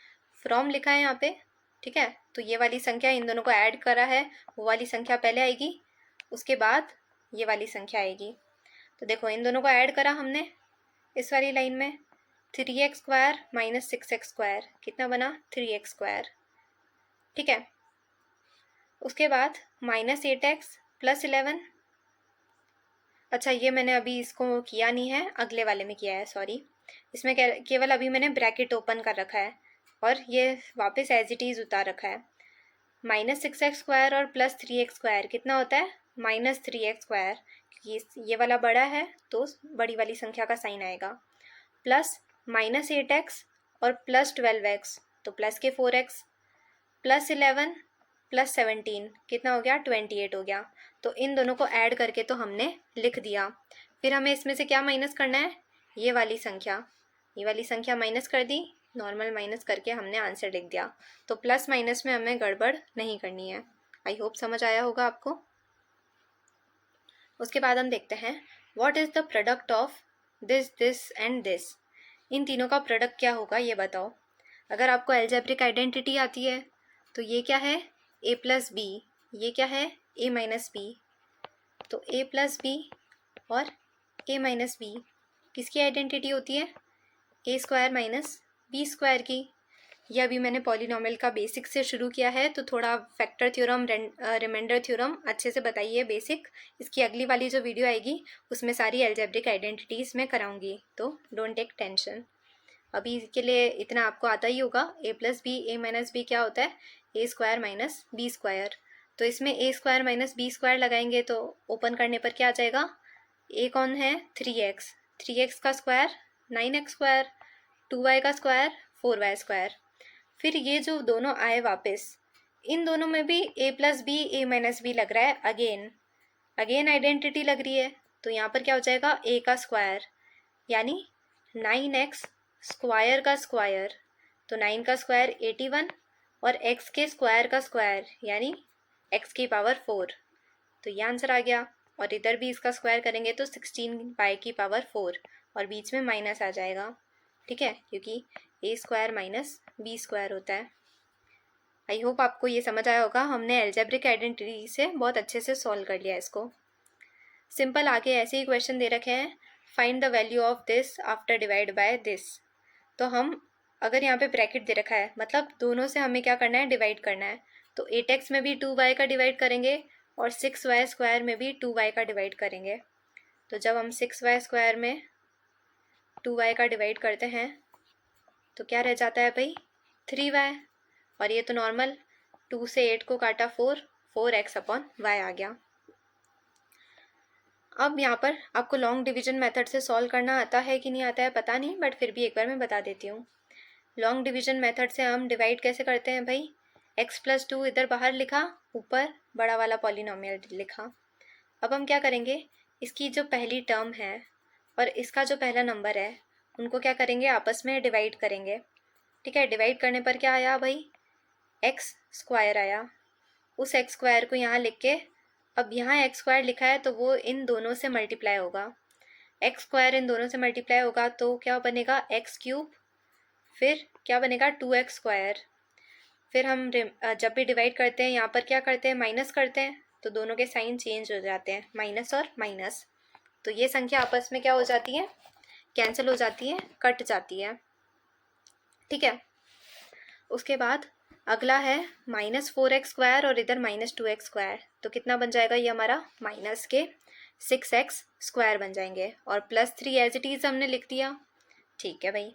फ्रॉम लिखा है यहाँ पे, ठीक है, तो ये वाली संख्या इन दोनों को ऐड करा है, वो वाली संख्या पहले आएगी, उसके बाद ये वाली संख्या आएगी। तो देखो इन दोनों को ऐड करा हमने इस वाली लाइन में, 3x² माइनस 6x², कितना बना, 3x², ठीक है। उसके बाद -8x प्लस 11, अच्छा ये मैंने अभी इसको किया नहीं है, अगले वाले में किया है, सॉरी। इसमें केवल अभी मैंने ब्रैकेट ओपन कर रखा है और ये वापस एज इट इज़ उतार रखा है। -6x² और प्लस 3x², कितना होता है, -3x², क्योंकि ये वाला बड़ा है तो बड़ी वाली संख्या का साइन आएगा। प्लस -8x और प्लस 12x, तो प्लस के 4x, प्लस 11 प्लस 17, कितना हो गया, 28 हो गया। तो इन दोनों को ऐड करके तो हमने लिख दिया। फिर हमें इसमें से क्या माइनस करना है, ये वाली संख्या माइनस कर दी, नॉर्मल माइनस करके हमने आंसर लिख दिया। तो प्लस माइनस में हमें गड़बड़ नहीं करनी है। आई होप समझ आया होगा आपको। उसके बाद हम देखते हैं what is the product of this this and this, इन तीनों का प्रोडक्ट क्या होगा ये बताओ। अगर आपको अलजेब्रिक आइडेंटिटी आती है तो ये क्या है, a प्लस बी, ये क्या है, a माइनस बी, तो a प्लस बी और a माइनस बी किसकी आइडेंटिटी होती है, a² माइनस b² की। ये अभी मैंने पॉलिनॉमियल का बेसिक से शुरू किया है, तो थोड़ा फैक्टर थ्योरम, रिमाइंडर थ्योरम अच्छे से बताइए बेसिक। इसकी अगली वाली जो वीडियो आएगी उसमें सारी अलजेब्रिक आइडेंटिटीज़ मैं कराऊंगी, तो डोंट टेक टेंशन। अभी के लिए इतना आपको आता ही होगा, a plus b, a minus b क्या होता है, a² माइनस b²। तो इसमें a² माइनस b² लगाएंगे तो ओपन करने पर क्या आ जाएगा, a कौन है, 3x का स्क्वायर 9x², 2y का स्क्वायर 4y²। फिर ये जो दोनों आए वापस, इन दोनों में भी a plus b, a minus b लग रहा है, अगेन आइडेंटिटी लग रही है, तो यहाँ पर क्या हो जाएगा, a का स्क्वायर यानी 9x स्क्वायर का स्क्वायर, तो 9 का स्क्वायर 81 और x के स्क्वायर का स्क्वायर यानी x की पावर 4, तो ये आंसर आ गया। और इधर भी इसका स्क्वायर करेंगे तो 16y की पावर 4 और बीच में माइनस आ जाएगा, ठीक है, क्योंकि a² माइनस b² होता है। आई होप आपको ये समझ आया होगा। हमने अलजेब्रिक आइडेंटिटी से बहुत अच्छे से सॉल्व कर लिया इसको। सिंपल आगे ऐसे ही क्वेश्चन दे रखे हैं, find the value of this after divide by this. तो हम अगर यहाँ पे ब्रैकेट दे रखा है, मतलब दोनों से हमें क्या करना है, डिवाइड करना है। तो 8x में भी 2y का डिवाइड करेंगे और 6y² में भी 2y का डिवाइड करेंगे। तो जब हम 6y² में 2y का डिवाइड करते हैं तो क्या रह जाता है भाई, 3y, और ये तो नॉर्मल, 2 से 8 को काटा 4, 4x/y आ गया। अब यहाँ पर आपको लॉन्ग डिवीजन मेथड से सॉल्व करना आता है कि नहीं आता है पता नहीं, बट फिर भी एक बार मैं बता देती हूँ। लॉन्ग डिवीजन मेथड से हम डिवाइड कैसे करते हैं भाई, x+2 इधर बाहर लिखा, ऊपर बड़ा वाला पॉलिनोमियल लिखा। अब हम क्या करेंगे, इसकी जो पहली टर्म है और इसका जो पहला नंबर है उनको क्या करेंगे, आपस में डिवाइड करेंगे। ठीक है, डिवाइड करने पर क्या आया भाई, x² आया। उस x² को यहाँ लिख के, अब यहाँ x² लिखा है तो वो इन दोनों से मल्टीप्लाई होगा, x² इन दोनों से मल्टीप्लाई होगा तो क्या बनेगा x³, फिर क्या बनेगा 2x²। फिर हम जब भी डिवाइड करते हैं यहाँ पर क्या करते हैं, माइनस करते हैं, तो दोनों के साइन चेंज हो जाते हैं, माइनस और माइनस, तो ये संख्या आपस में क्या हो जाती है, कैंसिल हो जाती है, कट जाती है। ठीक है, उसके बाद अगला है -4x² और इधर -2x², तो कितना बन जाएगा ये हमारा, माइनस के 6x² बन जाएंगे, और +3 एज इट इज़ हमने लिख दिया। ठीक है भाई,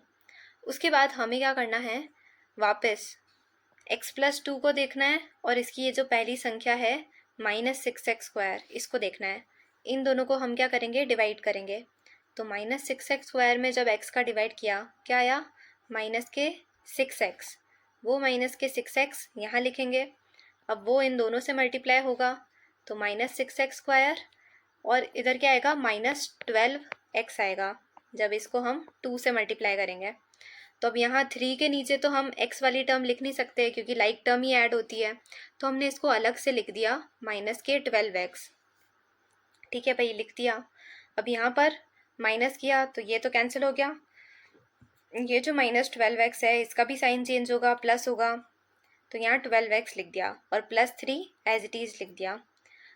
उसके बाद हमें क्या करना है, वापस x+2 को देखना है और इसकी ये जो पहली संख्या है -6x², इसको देखना है। इन दोनों को हम क्या करेंगे, डिवाइड करेंगे। तो -6x² में जब x का डिवाइड किया, क्या आया, -6x, वो -6x यहाँ लिखेंगे। अब वो इन दोनों से मल्टीप्लाई होगा तो -6x² और इधर क्या आएगा, -12x आएगा जब इसको हम 2 से मल्टीप्लाई करेंगे। तो अब यहाँ 3 के नीचे तो हम x वाली टर्म लिख नहीं सकते क्योंकि लाइक टर्म ही ऐड होती है, तो हमने इसको अलग से लिख दिया -12x। ठीक है भाई, लिख दिया। अब यहाँ पर माइनस किया तो ये तो कैंसिल हो गया, ये जो -12x है इसका भी साइन चेंज होगा, प्लस होगा, तो यहाँ 12x लिख दिया और +3 एज इट इज़ लिख दिया।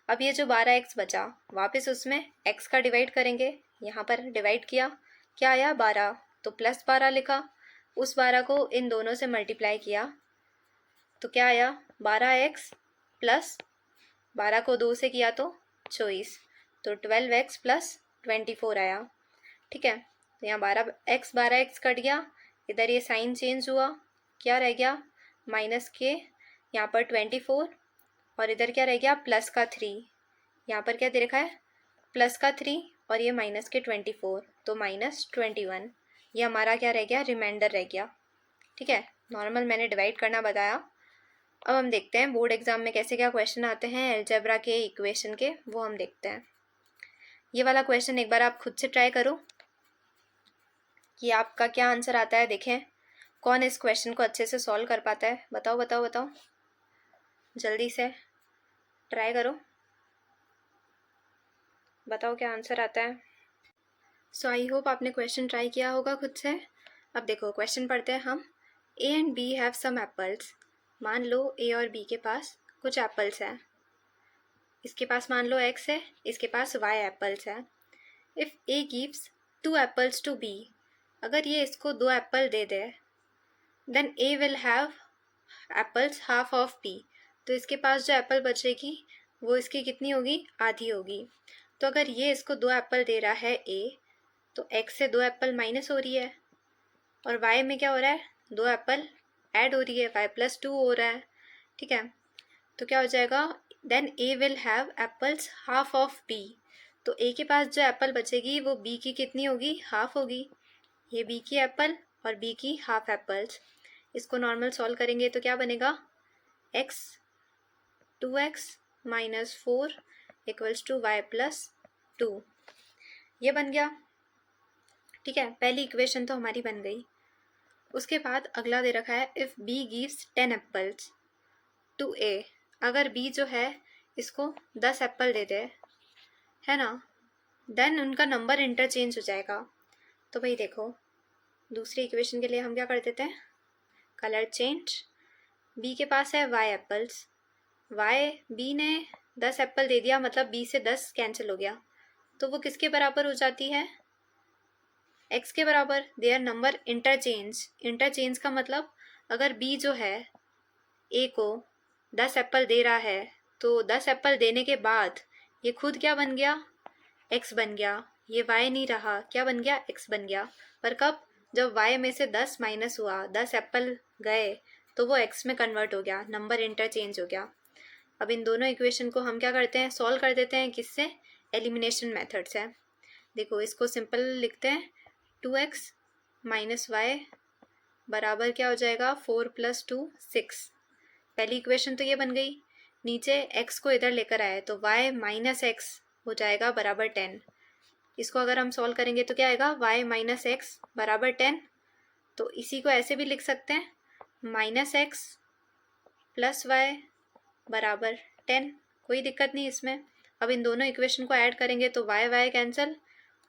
अब ये जो 12x बचा, वापस उसमें x का डिवाइड करेंगे, यहाँ पर डिवाइड किया, क्या आया 12, तो +12 लिखा। उस 12 को इन दोनों से मल्टीप्लाई किया तो क्या आया, 12x प्लस 12 को 2 से किया तो 24, तो 12x + 24 आया। ठीक है, तो यहाँ 12x कट गया, इधर ये साइन चेंज हुआ, क्या रह गया, माइनस के यहाँ पर 24 और इधर क्या रह गया, प्लस का 3, यहाँ पर क्या दे रखा है, प्लस का 3 और ये माइनस के 24, तो -21, ये हमारा क्या रह गया, रिमाइंडर रह गया। ठीक है, नॉर्मल मैंने डिवाइड करना बताया। अब हम देखते हैं बोर्ड एग्जाम में कैसे क्या क्वेश्चन आते हैं अलजेब्रा के, इक्वेशन के, वो हम देखते हैं। ये वाला क्वेश्चन एक बार आप खुद से ट्राई करो कि आपका क्या आंसर आता है, देखें कौन इस क्वेश्चन को अच्छे से सॉल्व कर पाता है। बताओ बताओ बताओ, जल्दी से ट्राई करो, बताओ क्या आंसर आता है। सो आई होप आपने क्वेश्चन ट्राई किया होगा खुद से। अब देखो क्वेश्चन पढ़ते हैं हम। A and B have some apples. मान लो ए और बी के पास कुछ एप्पल्स हैं। इसके पास मान लो x है, इसके पास y एप्पल्स है। If A gives 2 apples to B, अगर ये इसको 2 एप्पल दे दे, then A will have apples half of B, तो इसके पास जो एप्पल बचेगी वो इसकी कितनी होगी, आधी होगी। तो अगर ये इसको 2 एप्पल दे रहा है ए, तो x से 2 एप्पल माइनस हो रही है और y में क्या हो रहा है, 2 एप्पल ऐड हो रही है, y+2 हो रहा है। ठीक है, तो क्या हो जाएगा, then A will have apples half of B, तो ए के पास जो एप्पल बचेगी वो बी की कितनी होगी, हाफ होगी। ये बी की एप्पल और बी की हाफ एप्पल्स, इसको नॉर्मल सॉल्व करेंगे तो क्या बनेगा, x 2x - 4 = y+2, ये बन गया। ठीक है, पहली इक्वेशन तो हमारी बन गई। उसके बाद अगला दे रखा है, if B gives 10 apples to A, अगर बी जो है इसको 10 एप्पल दे दे, है ना, देन उनका नंबर इंटरचेंज हो जाएगा। तो भाई देखो, दूसरी इक्वेशन के लिए हम क्या कर देते हैं, कलर चेंज। बी के पास है y एप्पल्स, बी ने 10 एप्पल दे दिया, मतलब बी से 10 कैंसिल हो गया, तो वो किसके बराबर हो जाती है, x के बराबर। देयर नंबर इंटरचेंज का मतलब, अगर b जो है a को 10 एप्पल दे रहा है, तो 10 एप्पल देने के बाद ये खुद क्या बन गया, x बन गया, ये y नहीं रहा, क्या बन गया, x बन गया। पर कब, जब y में से 10 माइनस हुआ, 10 एप्पल गए, तो वो x में कन्वर्ट हो गया, नंबर इंटरचेंज हो गया। अब इन दोनों इक्वेशन को हम क्या करते हैं, सॉल्व कर देते हैं, किससे, एलिमिनेशन मेथड्स है। देखो इसको सिंपल लिखते हैं, 2x माइनस वाई बराबर क्या हो जाएगा, 4 + 2 6। पहली इक्वेशन तो ये बन गई। नीचे x को इधर लेकर आए तो y माइनस एक्स हो जाएगा बराबर 10। इसको अगर हम सॉल्व करेंगे तो क्या आएगा, y माइनस एक्स बराबर 10। तो इसी को ऐसे भी लिख सकते हैं, माइनस एक्स प्लस वाई बराबर 10। कोई दिक्कत नहीं इसमें। अब इन दोनों इक्वेशन को ऐड करेंगे तो y y cancel,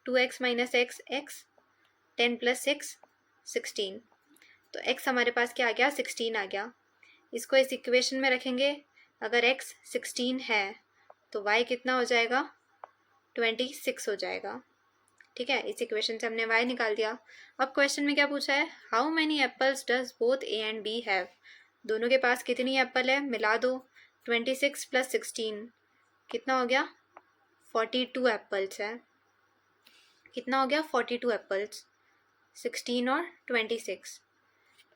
2x minus x x, 10 + 6 16। तो x हमारे पास क्या आ गया, 16 आ गया। इसको इस इक्वेशन में रखेंगे, अगर x 16 है तो y कितना हो जाएगा, 26 हो जाएगा। ठीक है, इस इक्वेशन से हमने y निकाल दिया। अब क्वेश्चन में क्या पूछा है, how many apples does both a and b have. दोनों के पास कितनी एप्पल है, मिला दो। 26 + 16 कितना हो गया, 42 एप्पल्स है। कितना हो गया, 42 एप्पल्स, 16 और 26।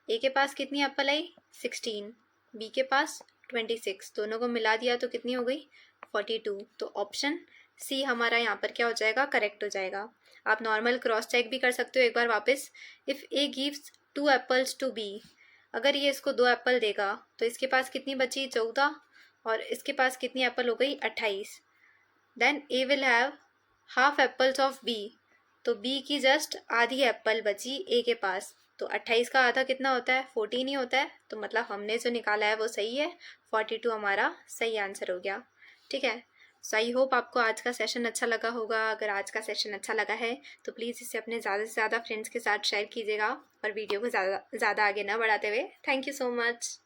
ए के पास कितनी एप्पल आई, 16, बी के पास 26, दोनों को मिला दिया तो कितनी हो गई, 42। तो ऑप्शन सी हमारा यहाँ पर क्या हो जाएगा, करेक्ट हो जाएगा। आप नॉर्मल क्रॉस चेक भी कर सकते हो एक बार वापस। If A gives 2 apples to B, अगर ये इसको 2 एप्पल देगा तो इसके पास कितनी बची, 14, और इसके पास कितनी एप्पल हो गई, 28। Then A will have half apples of B, तो बी की जस्ट आधी एप्पल बची ए के पास। तो 28 का आधा कितना होता है, 14 ही होता है। तो मतलब हमने जो निकाला है वो सही है, 42 हमारा सही आंसर हो गया। ठीक है, सो आई होप आपको आज का सेशन अच्छा लगा होगा। अगर आज का सेशन अच्छा लगा है तो प्लीज़ इसे अपने ज़्यादा से ज़्यादा फ्रेंड्स के साथ शेयर कीजिएगा और वीडियो को ज़्यादा आगे ना बढ़ाते हुए। Thank you so much.